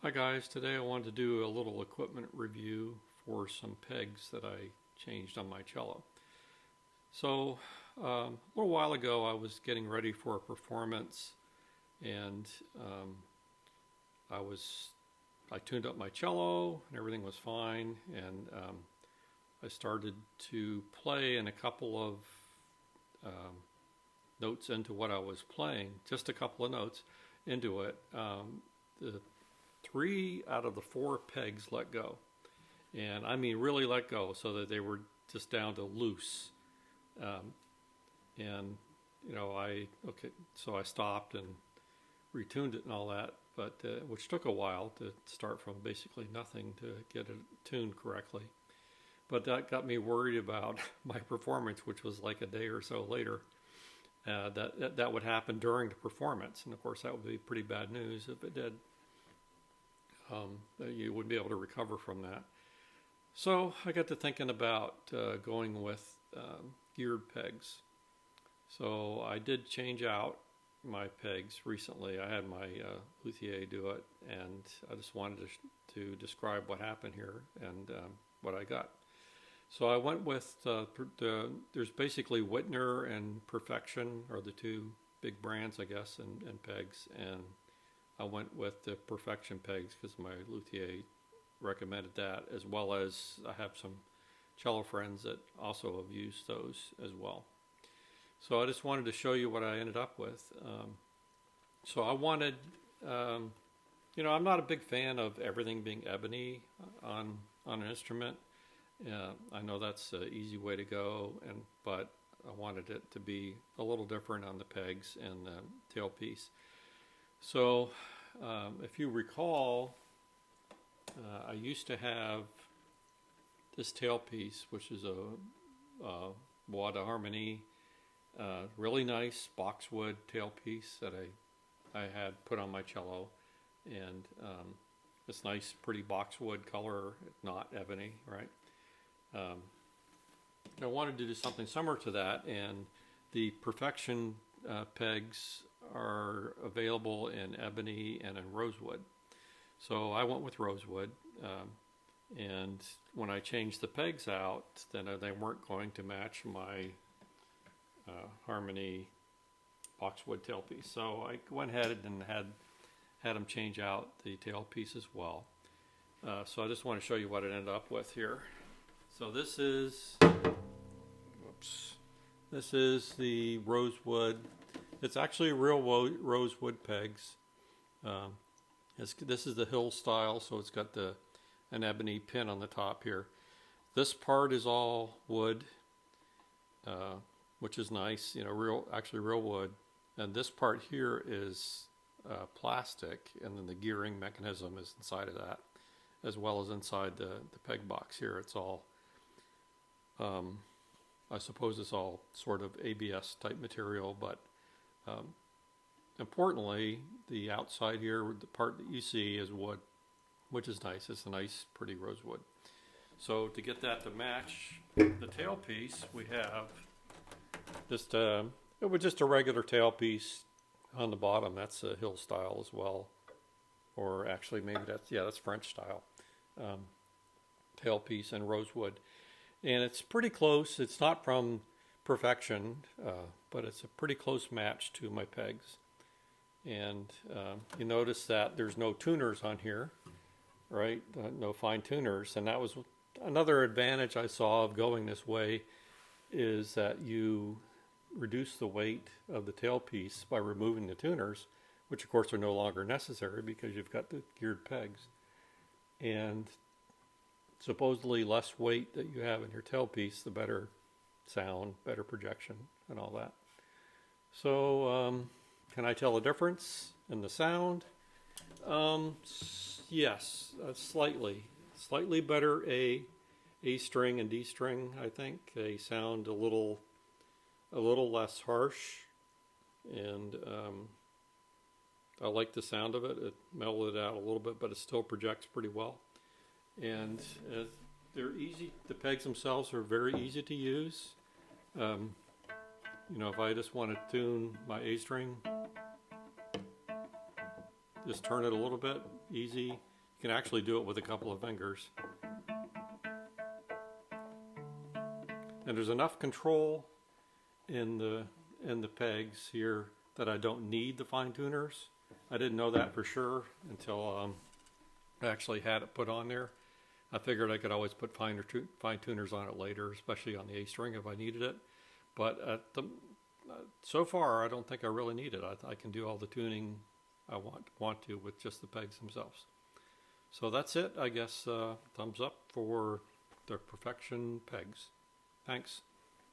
Hi guys, today I wanted to do a little equipment review for some pegs that I changed on my cello. So a little while ago I was getting ready for a performance and I tuned up my cello and everything was fine, and I started to play, and a couple of notes into what I was playing, just a couple of notes into it, the 3 out of the 4 pegs let go, and I mean really let go, so that they were just down to loose. And you know, so I stopped and retuned it and all that, but which took a while to start from basically nothing to get it tuned correctly. But that got me worried about my performance, which was like a day or so later. That would happen during the performance, and of course that would be pretty bad news if it did. You wouldn't be able to recover from that. So I got to thinking about going with geared pegs. So I did change out my pegs recently. I had my Luthier do it, and I just wanted to describe what happened here and what I got. So I went with there's basically Whitner and Perfection are the 2 big brands, I guess, and pegs, and I went with the Perfection pegs because my Luthier recommended that, as well as I have some cello friends that also have used those as well. So I just wanted to show you what I ended up with. So I wanted, you know, I'm not a big fan of everything being ebony on an instrument. I know that's an easy way to go, but I wanted it to be a little different on the pegs and the tailpiece. So if you recall, I used to have this tailpiece, which is a Bois de Harmonie, really nice boxwood tailpiece that I had put on my cello, and this nice pretty boxwood color, not ebony, right? I wanted to do something similar to that, and the Perfection pegs are available in ebony and in rosewood. So I went with rosewood, and when I changed the pegs out, then they weren't going to match my Harmony boxwood tailpiece. So I went ahead and had them change out the tailpiece as well. So I just want to show you what it ended up with here. So this is the rosewood. It's actually real rosewood pegs. This is the hill style, so it's got an ebony pin on the top here. This part is all wood, which is nice, you know, actually real wood. And this part here is plastic, and then the gearing mechanism is inside of that, as well as inside the peg box here. It's all, I suppose it's all sort of ABS type material, but importantly, the outside here, the part that you see is wood, which is nice. It's a nice, pretty rosewood. So to get that to match the tailpiece, we have just it was just a regular tailpiece on the bottom. That's a hill style as well, or actually maybe that's French style tailpiece and rosewood, and it's pretty close. It's not from Perfection, but it's a pretty close match to my pegs. And you notice that there's no tuners on here, right? No fine tuners, and that was another advantage I saw of going this way, is that you reduce the weight of the tailpiece by removing the tuners, which of course are no longer necessary because you've got the geared pegs. And supposedly less weight that you have in your tailpiece, the better sound, better projection, and all that. So can I tell a difference in the sound? Yes, slightly better A string and D string. I think they sound a little less harsh, and I like the sound of it. It mellowed it out a little bit, but it still projects pretty well. And they're easy. The pegs themselves are very easy to use. You know, if I just want to tune my A string, just turn it a little bit, easy. You can actually do it with a couple of fingers. And there's enough control in the pegs here that I don't need the fine tuners. I didn't know that for sure until I actually had it put on there. I figured I could always put fine tuners on it later, especially on the A string if I needed it. But so far, I don't think I really need it. I can do all the tuning I want to with just the pegs themselves. So that's it, I guess. Thumbs up for the Perfection pegs. Thanks.